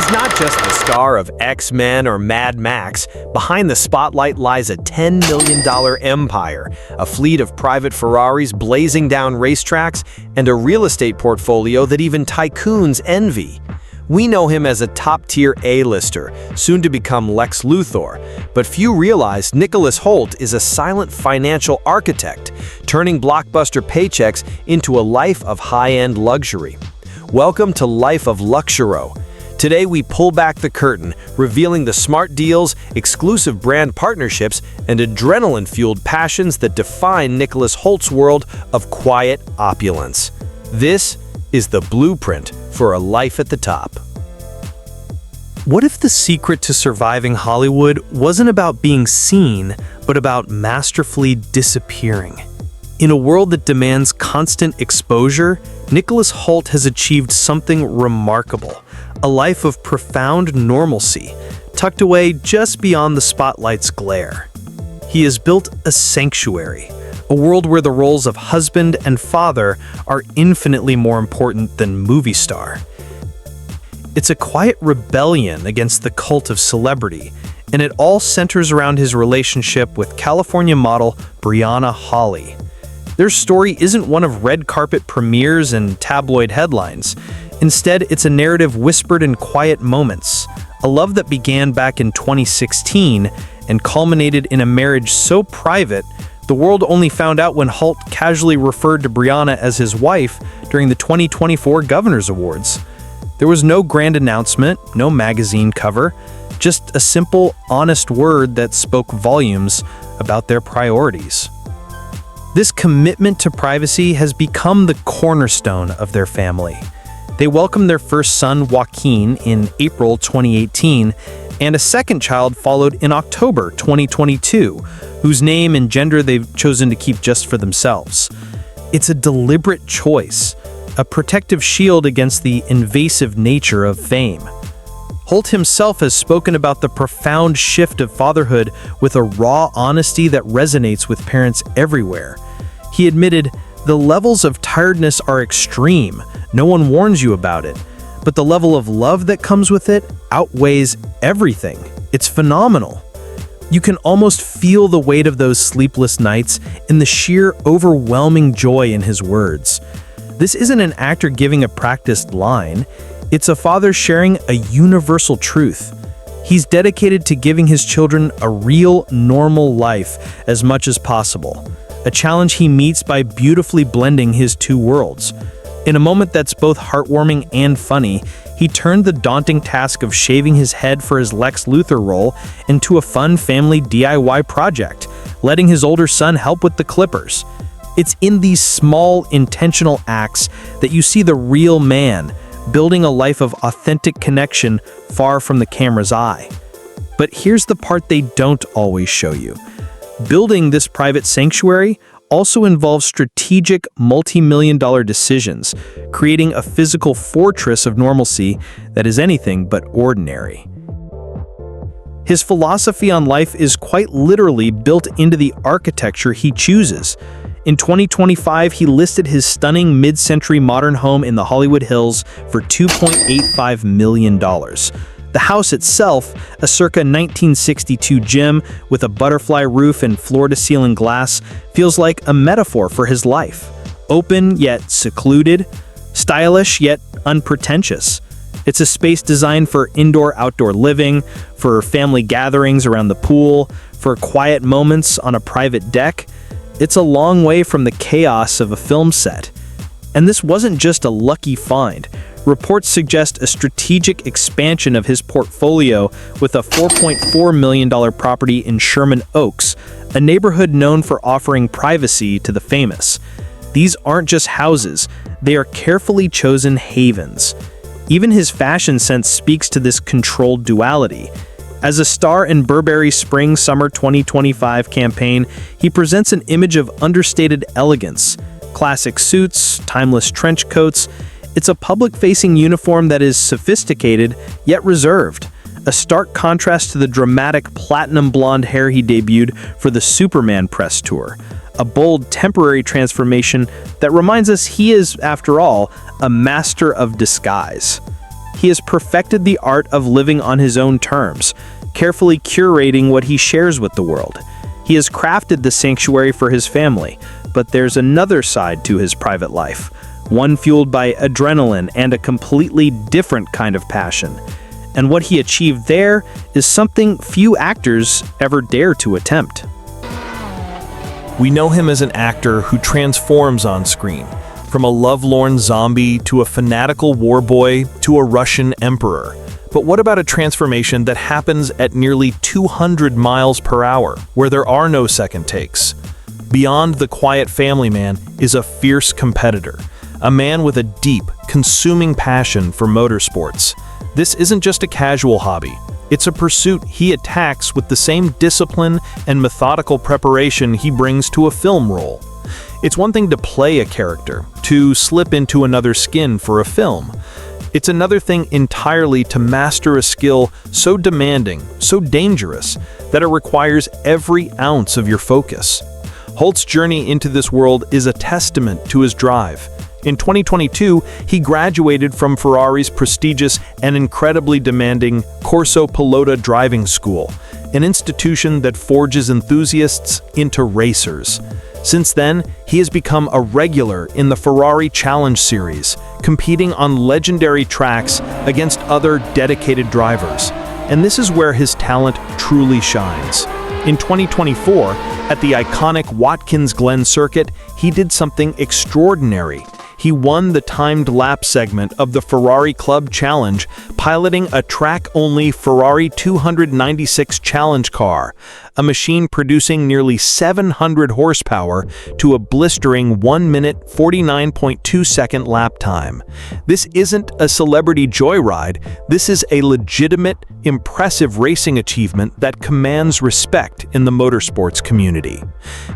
He's not just the star of X-Men or Mad Max. Behind the spotlight lies a $10 million empire, a fleet of private Ferraris blazing down racetracks, and a real estate portfolio that even tycoons envy. We know him as a top-tier A-lister, soon to become Lex Luthor, but few realize Nicholas Hoult is a silent financial architect, turning blockbuster paychecks into a life of high-end luxury. Welcome to Life of Luxuro. Today we pull back the curtain, revealing the smart deals, exclusive brand partnerships, and adrenaline-fueled passions that define Nicholas Hoult's world of quiet opulence. This is the blueprint for a life at the top. What if the secret to surviving Hollywood wasn't about being seen, but about masterfully disappearing? In a world that demands constant exposure, Nicholas Hoult has achieved something remarkable, a life of profound normalcy, tucked away just beyond the spotlight's glare. He has built a sanctuary, a world where the roles of husband and father are infinitely more important than movie star. It's a quiet rebellion against the cult of celebrity, and it all centers around his relationship with California model Brianna Hawley. Their story isn't one of red carpet premieres and tabloid headlines. Instead, it's a narrative whispered in quiet moments, a love that began back in 2016 and culminated in a marriage so private the world only found out when Hoult casually referred to Brianna as his wife during the 2024 Governor's Awards. There was no grand announcement, no magazine cover, just a simple, honest word that spoke volumes about their priorities. This commitment to privacy has become the cornerstone of their family. They welcomed their first son, Joaquin, in April 2018, and a second child followed in October 2022, whose name and gender they've chosen to keep just for themselves. It's a deliberate choice, a protective shield against the invasive nature of fame. Hoult himself has spoken about the profound shift of fatherhood with a raw honesty that resonates with parents everywhere. He admitted, "The levels of tiredness are extreme. No one warns you about it. But the level of love that comes with it outweighs everything. It's phenomenal." You can almost feel the weight of those sleepless nights in the sheer overwhelming joy in his words. This isn't an actor giving a practiced line. It's a father sharing a universal truth. He's dedicated to giving his children a real, normal life as much as possible, a challenge he meets by beautifully blending his two worlds. In a moment that's both heartwarming and funny, he turned the daunting task of shaving his head for his Lex Luthor role into a fun family DIY project, letting his older son help with the clippers. It's in these small, intentional acts that you see the real man, building a life of authentic connection far from the camera's eye. But here's the part they don't always show you. Building this private sanctuary also involves strategic multi-million-dollar decisions, creating a physical fortress of normalcy that is anything but ordinary. His philosophy on life is quite literally built into the architecture he chooses. In 2025, he listed his stunning mid-century modern home in the Hollywood Hills for $2.85 million. The house itself, a circa 1962 gem with a butterfly roof and floor-to-ceiling glass, feels like a metaphor for his life. Open yet secluded, stylish yet unpretentious. It's a space designed for indoor-outdoor living, for family gatherings around the pool, for quiet moments on a private deck. It's a long way from the chaos of a film set. And this wasn't just a lucky find. Reports suggest a strategic expansion of his portfolio with a $4.4 million property in Sherman Oaks, a neighborhood known for offering privacy to the famous. These aren't just houses, they are carefully chosen havens. Even his fashion sense speaks to this controlled duality. As a star in Burberry's Spring-Summer 2025 campaign, he presents an image of understated elegance. Classic suits, timeless trench coats. It's a public-facing uniform that is sophisticated, yet reserved. A stark contrast to the dramatic platinum blonde hair he debuted for the Superman press tour. A bold, temporary transformation that reminds us he is, after all, a master of disguise. he has perfected the art of living on his own terms, carefully curating what he shares with the world. He has crafted the sanctuary for his family, but there's another side to his private life, one fueled by adrenaline and a completely different kind of passion. And what he achieved there is something few actors ever dare to attempt. We know him as an actor who transforms on screen, from a lovelorn zombie to a fanatical war boy to a Russian emperor. But what about a transformation that happens at nearly 200 miles per hour, where there are no second takes? Beyond the quiet family man is a fierce competitor, a man with a deep, consuming passion for motorsports. This isn't just a casual hobby. It's a pursuit he attacks with the same discipline and methodical preparation he brings to a film role. It's one thing to play a character, to slip into another skin for a film. It's another thing entirely to master a skill so demanding, so dangerous, that it requires every ounce of your focus. Hoult's journey into this world is a testament to his drive. In 2022, he graduated from Ferrari's prestigious and incredibly demanding Corso Pilota driving school, an institution that forges enthusiasts into racers. Since then, he has become a regular in the Ferrari Challenge Series, competing on legendary tracks against other dedicated drivers. And this is where his talent truly shines. In 2024, at the iconic Watkins Glen circuit, he did something extraordinary. He won the timed lap segment of the Ferrari Club Challenge, piloting a track-only Ferrari 296 Challenge car, a machine producing nearly 700 horsepower to a blistering 1 minute 49.2 second lap time. This isn't a celebrity joyride, this is a legitimate, impressive racing achievement that commands respect in the motorsports community.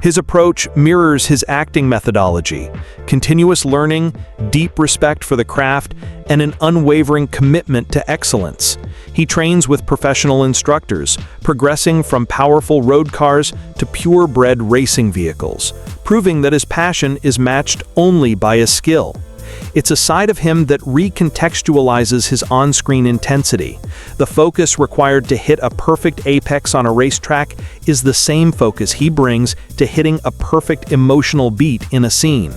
His approach mirrors his acting methodology: continuous learning, deep respect for the craft, and an unwavering commitment to excellence. He trains with professional instructors, progressing from powerful road cars to purebred racing vehicles, proving that his passion is matched only by his skill. It's a side of him that recontextualizes his on-screen intensity. The focus required to hit a perfect apex on a racetrack is the same focus he brings to hitting a perfect emotional beat in a scene.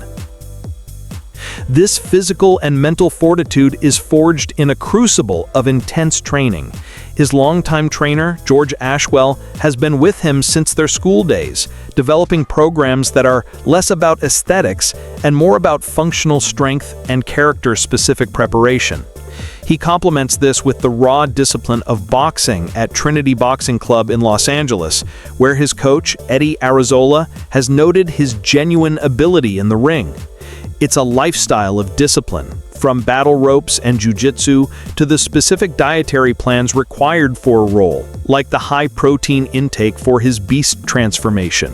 This physical and mental fortitude is forged in a crucible of intense training. His longtime trainer, George Ashwell, has been with him since their school days, developing programs that are less about aesthetics and more about functional strength and character-specific preparation. He complements this with the raw discipline of boxing at Trinity Boxing Club in Los Angeles, where his coach, Eddie Arazola, has noted his genuine ability in the ring. It's a lifestyle of discipline, from battle ropes and jiu-jitsu to the specific dietary plans required for a role, like the high-protein intake for his beast transformation.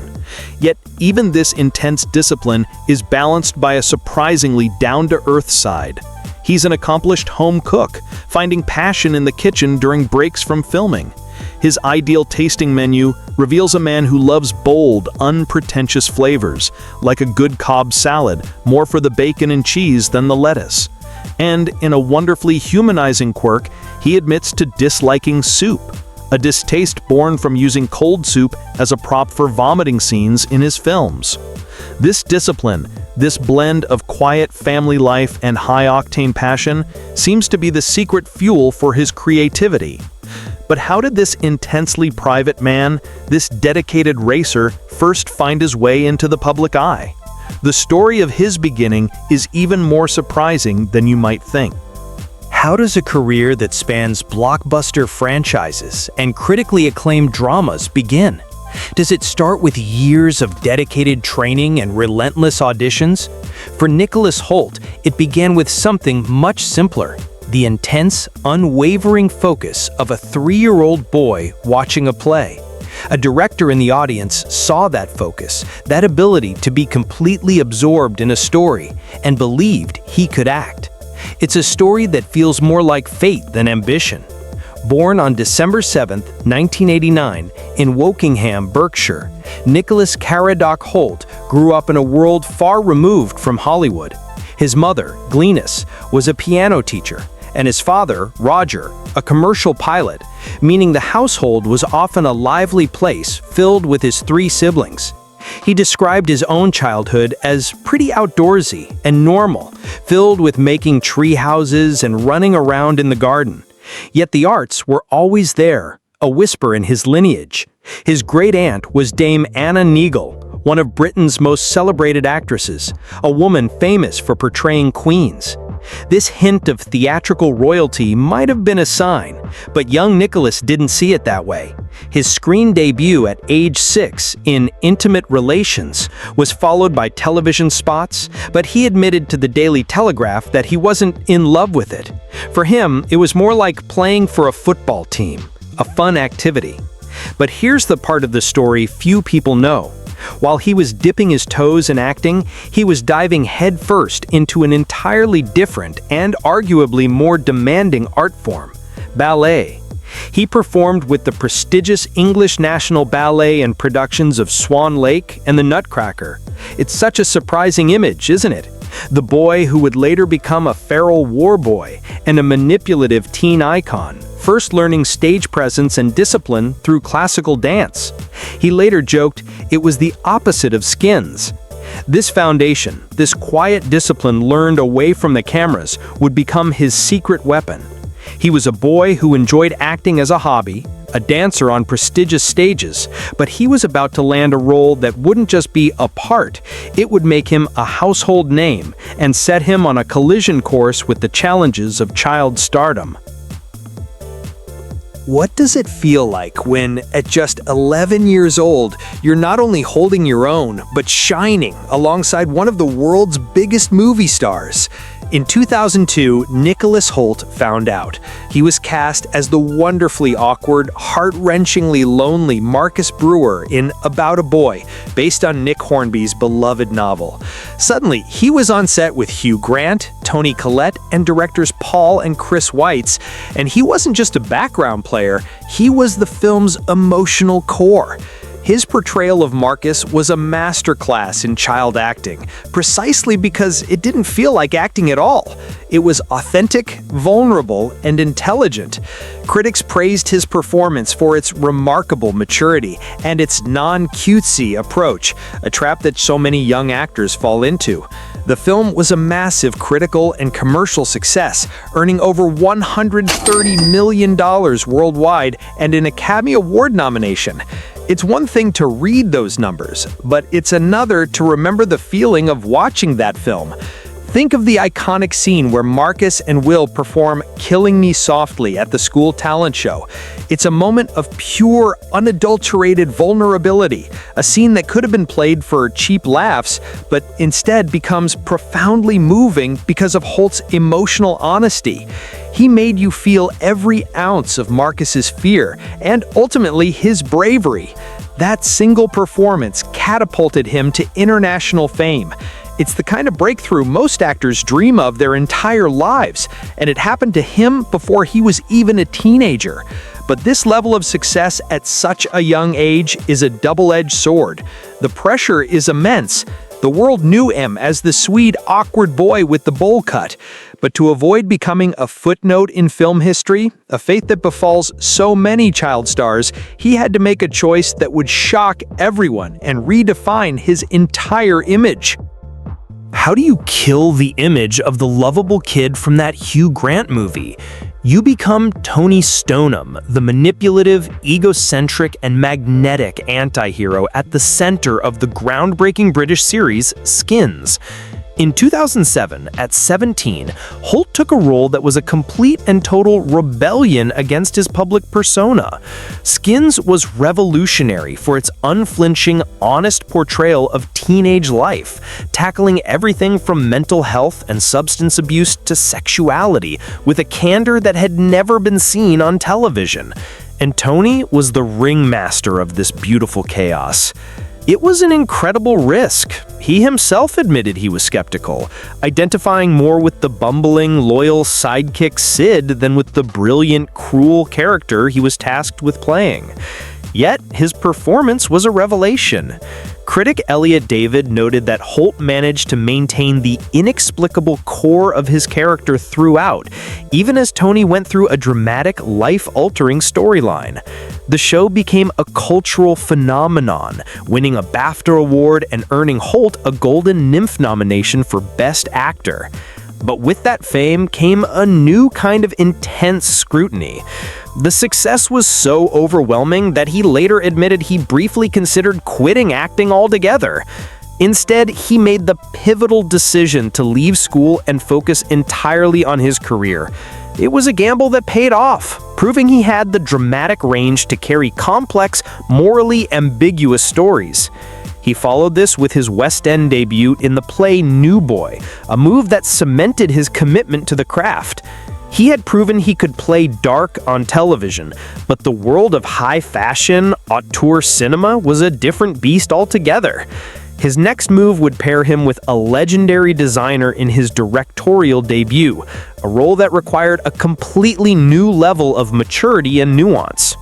Yet, even this intense discipline is balanced by a surprisingly down-to-earth side. He's an accomplished home cook, finding passion in the kitchen during breaks from filming. His ideal tasting menu reveals a man who loves bold, unpretentious flavors, like a good Cobb salad, more for the bacon and cheese than the lettuce. And in a wonderfully humanizing quirk, he admits to disliking soup, a distaste born from using cold soup as a prop for vomiting scenes in his films. This discipline, this blend of quiet family life and high-octane passion, seems to be the secret fuel for his creativity. But how did this intensely private man, this dedicated racer, first find his way into the public eye? The story of his beginning is even more surprising than you might think. How does a career that spans blockbuster franchises and critically acclaimed dramas begin? Does it start with years of dedicated training and relentless auditions? For Nicholas Hoult, it began with something much simpler: the intense, unwavering focus of a 3-year-old boy watching a play. A director in the audience saw that focus, that ability to be completely absorbed in a story, and believed he could act. It's a story that feels more like fate than ambition. Born on December 7, 1989, in Wokingham, Berkshire, Nicholas Caradoc Hoult grew up in a world far removed from Hollywood. His mother, Glynis, was a piano teacher, and his father, Roger, a commercial pilot, meaning the household was often a lively place filled with his 3 siblings. He described his own childhood as pretty outdoorsy and normal, filled with making tree houses and running around in the garden. Yet the arts were always there, a whisper in his lineage. His great-aunt was Dame Anna Neagle, one of Britain's most celebrated actresses, a woman famous for portraying queens. This hint of theatrical royalty might have been a sign, but young Nicholas didn't see it that way. His screen debut at age 6 in Intimate Relations was followed by television spots, but he admitted to the Daily Telegraph that he wasn't in love with it. For him, it was more like playing for a football team, a fun activity. But here's the part of the story few people know. While he was dipping his toes in acting, he was diving headfirst into an entirely different and arguably more demanding art form: ballet. He performed with the prestigious English National Ballet in productions of Swan Lake and The Nutcracker. It's such a surprising image, isn't it? The boy who would later become a feral war boy and a manipulative teen icon, first learning stage presence and discipline through classical dance. He later joked it was the opposite of Skins. This foundation, this quiet discipline learned away from the cameras, would become his secret weapon. He was a boy who enjoyed acting as a hobby, a dancer on prestigious stages, but he was about to land a role that wouldn't just be a part, it would make him a household name and set him on a collision course with the challenges of child stardom. What does it feel like when, at just 11 years old, you're not only holding your own, but shining alongside one of the world's biggest movie stars? In 2002, Nicholas Hoult found out. He was cast as the wonderfully awkward, heart-wrenchingly lonely Marcus Brewer in About a Boy, based on Nick Hornby's beloved novel. Suddenly, he was on set with Hugh Grant, Toni Collette, and directors Paul and Chris Weitz, and he wasn't just a background player, he was the film's emotional core. His portrayal of Marcus was a masterclass in child acting, precisely because it didn't feel like acting at all. It was authentic, vulnerable, and intelligent. Critics praised his performance for its remarkable maturity and its non-cutesy approach, a trap that so many young actors fall into. The film was a massive critical and commercial success, earning over $130 million worldwide and an Academy Award nomination. It's one thing to read those numbers, but it's another to remember the feeling of watching that film. Think of the iconic scene where Marcus and Will perform Killing Me Softly at the school talent show. It's a moment of pure, unadulterated vulnerability, a scene that could have been played for cheap laughs, but instead becomes profoundly moving because of Hoult's emotional honesty. He made you feel every ounce of Marcus's fear and ultimately his bravery. That single performance catapulted him to international fame. It's the kind of breakthrough most actors dream of their entire lives, and it happened to him before he was even a teenager. But this level of success at such a young age is a double-edged sword. The pressure is immense. The world knew him as the Swede awkward boy with the bowl cut. But to avoid becoming a footnote in film history, a fate that befalls so many child stars, he had to make a choice that would shock everyone and redefine his entire image. How do you kill the image of the lovable kid from that Hugh Grant movie? You become Tony Stoneham, the manipulative, egocentric, and magnetic anti-hero at the center of the groundbreaking British series Skins. In 2007, at 17, Hoult took a role that was a complete and total rebellion against his public persona. Skins was revolutionary for its unflinching, honest portrayal of teenage life, tackling everything from mental health and substance abuse to sexuality with a candor that had never been seen on television. And Tony was the ringmaster of this beautiful chaos. It was an incredible risk. He himself admitted he was skeptical, identifying more with the bumbling, loyal sidekick Sid than with the brilliant, cruel character he was tasked with playing. Yet, his performance was a revelation. Critic Elliot David noted that Hoult managed to maintain the inexplicable core of his character throughout, even as Tony went through a dramatic, life-altering storyline. The show became a cultural phenomenon, winning a BAFTA award and earning Hoult a Golden Nymph nomination for Best Actor. But with that fame came a new kind of intense scrutiny. The success was so overwhelming that he later admitted he briefly considered quitting acting altogether. Instead, he made the pivotal decision to leave school and focus entirely on his career. It was a gamble that paid off, proving he had the dramatic range to carry complex, morally ambiguous stories. He followed this with his West End debut in the play New Boy, a move that cemented his commitment to the craft. He had proven he could play dark on television, but the world of high fashion, auteur cinema was a different beast altogether. His next move would pair him with a legendary designer in his directorial debut, a role that required a completely new level of maturity and nuance.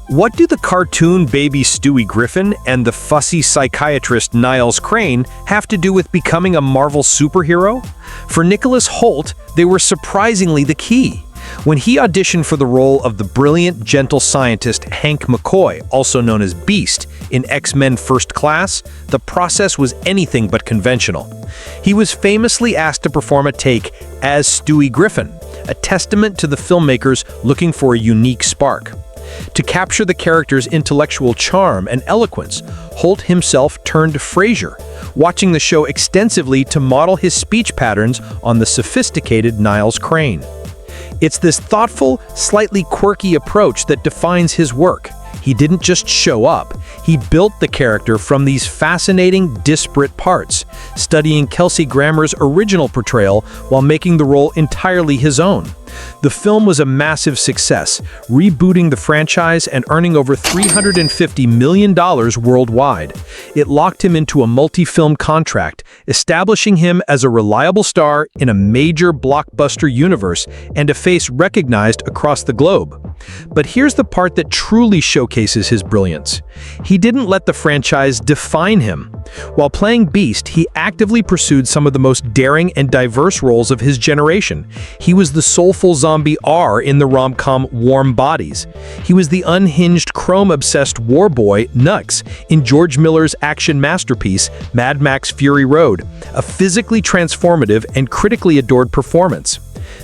What do the cartoon baby Stewie Griffin and the fussy psychiatrist Niles Crane have to do with becoming a Marvel superhero? For Nicholas Hoult, they were surprisingly the key. When he auditioned for the role of the brilliant, gentle scientist Hank McCoy, also known as Beast, in X-Men First Class, the process was anything but conventional. He was famously asked to perform a take as Stewie Griffin, a testament to the filmmakers looking for a unique spark. To capture the character's intellectual charm and eloquence, Hoult himself turned to Frasier, watching the show extensively to model his speech patterns on the sophisticated Niles Crane. It's this thoughtful, slightly quirky approach that defines his work. He didn't just show up, he built the character from these fascinating, disparate parts, studying Kelsey Grammer's original portrayal while making the role entirely his own. The film was a massive success, rebooting the franchise and earning over $350 million worldwide. It locked him into a multi-film contract, establishing him as a reliable star in a major blockbuster universe and a face recognized across the globe. But here's the part that truly showcases his brilliance. He didn't let the franchise define him. While playing Beast, he actively pursued some of the most daring and diverse roles of his generation. He was the soulful zombie R in the rom-com Warm Bodies. He was the unhinged, chrome-obsessed war boy Nux in George Miller's action masterpiece Mad Max Fury Road, a physically transformative and critically adored performance.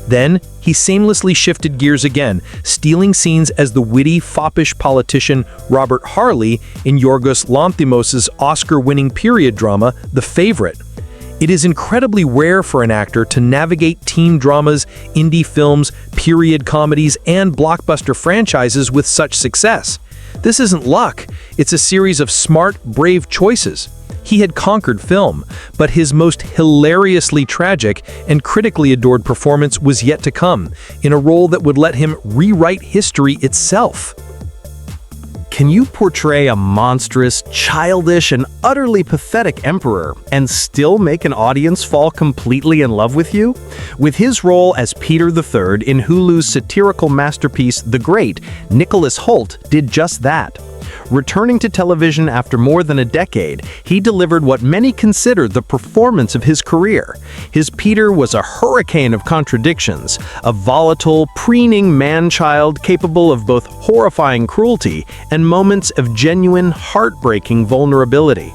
Then, he seamlessly shifted gears again, stealing scenes as the witty, foppish politician Robert Harley in Yorgos Lanthimos' Oscar-winning period drama The Favorite. It is incredibly rare for an actor to navigate teen dramas, indie films, period comedies, and blockbuster franchises with such success. This isn't luck, it's a series of smart, brave choices. He had conquered film, but his most hilariously tragic and critically adored performance was yet to come, in a role that would let him rewrite history itself. Can you portray a monstrous, childish, and utterly pathetic emperor and still make an audience fall completely in love with you? With his role as Peter III in Hulu's satirical masterpiece The Great, Nicholas Hoult did just that. Returning to television after more than a decade, he delivered what many consider the performance of his career. His Peter was a hurricane of contradictions, a volatile, preening man-child capable of both horrifying cruelty and moments of genuine, heartbreaking vulnerability.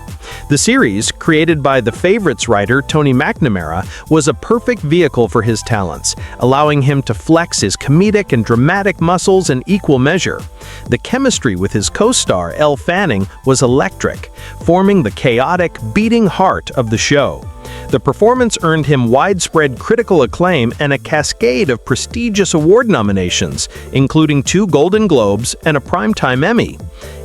The series, created by The Favourites writer Tony McNamara, was a perfect vehicle for his talents, allowing him to flex his comedic and dramatic muscles in equal measure. The chemistry with his co-star Elle Fanning was electric, forming the chaotic, beating heart of the show. The performance earned him widespread critical acclaim and a cascade of prestigious award nominations, including 2 Golden Globes and a Primetime Emmy.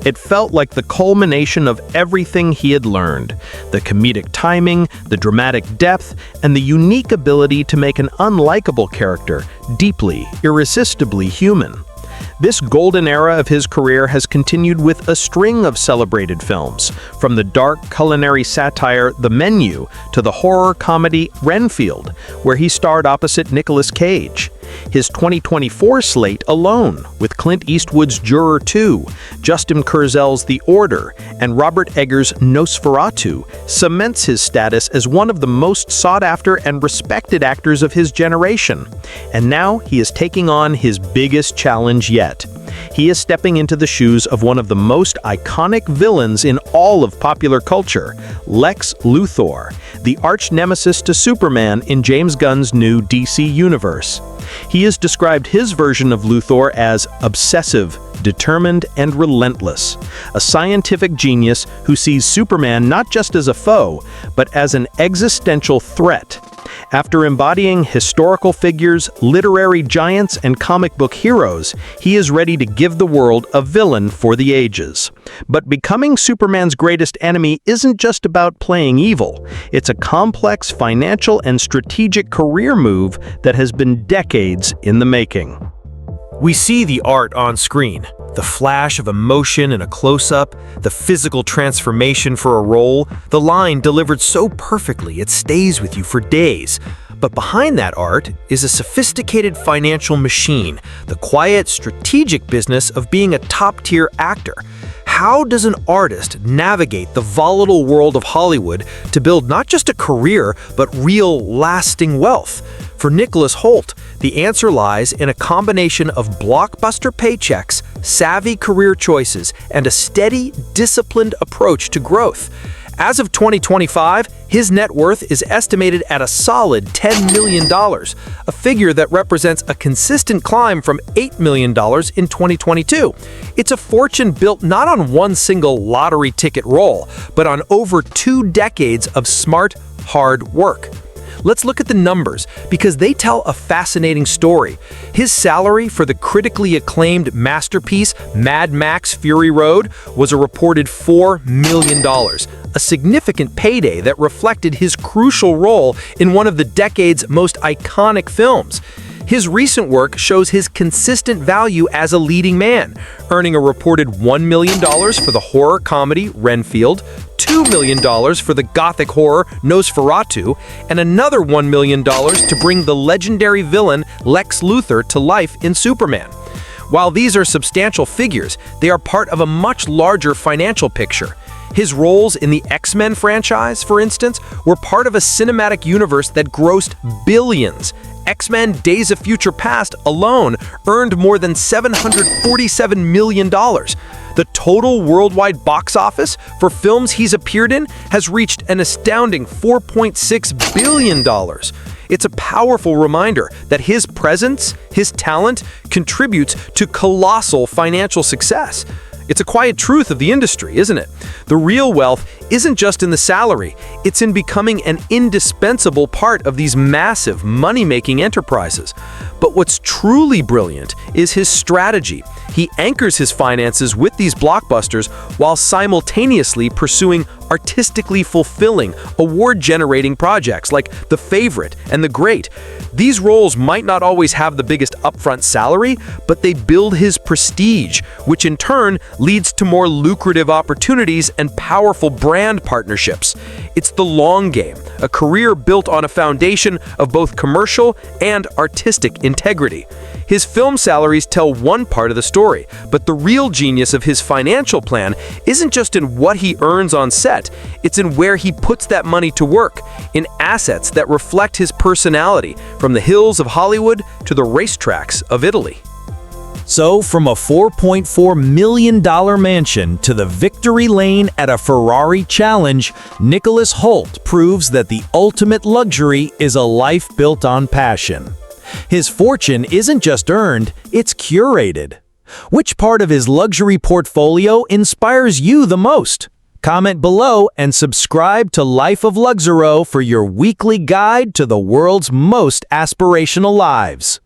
It felt like the culmination of everything he had learned: the comedic timing, the dramatic depth, and the unique ability to make an unlikable character deeply, irresistibly human. This golden era of his career has continued with a string of celebrated films, from the dark culinary satire The Menu to the horror comedy Renfield, where he starred opposite Nicolas Cage. His 2024 slate alone, with Clint Eastwood's Juror 2, Justin Kurzel's The Order, and Robert Eggers' Nosferatu, cements his status as one of the most sought-after and respected actors of his generation. And now he is taking on his biggest challenge yet. He is stepping into the shoes of one of the most iconic villains in all of popular culture, Lex Luthor, the arch-nemesis to Superman in James Gunn's new DC universe. He has described his version of Luthor as obsessive, determined, and relentless, a scientific genius who sees Superman not just as a foe, but as an existential threat. After embodying historical figures, literary giants, and comic book heroes, he is ready to give the world a villain for the ages. But becoming Superman's greatest enemy isn't just about playing evil. It's a complex financial and strategic career move that has been decades in the making. We see the art on screen, the flash of emotion in a close-up, the physical transformation for a role, the line delivered so perfectly it stays with you for days. But behind that art is a sophisticated financial machine, the quiet, strategic business of being a top-tier actor. How does an artist navigate the volatile world of Hollywood to build not just a career, but real, lasting wealth? For Nicholas Hoult, the answer lies in a combination of blockbuster paychecks, savvy career choices, and a steady, disciplined approach to growth. As of 2025, his net worth is estimated at a solid $10 million, a figure that represents a consistent climb from $8 million in 2022. It's a fortune built not on one single lottery ticket roll, but on over 2 decades of smart, hard work. Let's look at the numbers, because they tell a fascinating story. His salary for the critically acclaimed masterpiece Mad Max Fury Road was a reported $4 million, a significant payday that reflected his crucial role in one of the decade's most iconic films. His recent work shows his consistent value as a leading man, earning a reported $1 million for the horror comedy Renfield, $2 million for the gothic horror Nosferatu, and another $1 million to bring the legendary villain Lex Luthor to life in Superman. While these are substantial figures, they are part of a much larger financial picture. His roles in the X-Men franchise, for instance, were part of a cinematic universe that grossed billions. X-Men Days of Future Past alone earned more than $747 million. The total worldwide box office for films he's appeared in has reached an astounding $4.6 billion. It's a powerful reminder that his presence, his talent, contributes to colossal financial success. It's a quiet truth of the industry, isn't it? The real wealth isn't just in the salary, it's in becoming an indispensable part of these massive money-making enterprises. But what's truly brilliant is his strategy. He anchors his finances with these blockbusters while simultaneously pursuing artistically fulfilling, award-generating projects like The Favorite and The Great. These roles might not always have the biggest upfront salary, but they build his prestige, which in turn leads to more lucrative opportunities and powerful brand partnerships. It's the long game, a career built on a foundation of both commercial and artistic integrity. His film salaries tell one part of the story, but the real genius of his financial plan isn't just in what he earns on set, it's in where he puts that money to work, in assets that reflect his personality, from the hills of Hollywood to the racetracks of Italy. So, from a $4.4 million mansion to the victory lane at a Ferrari challenge, Nicholas Hoult proves that the ultimate luxury is a life built on passion. His fortune isn't just earned, it's curated. Which part of his luxury portfolio inspires you the most? Comment below and subscribe to Life of Luxuro for your weekly guide to the world's most aspirational lives.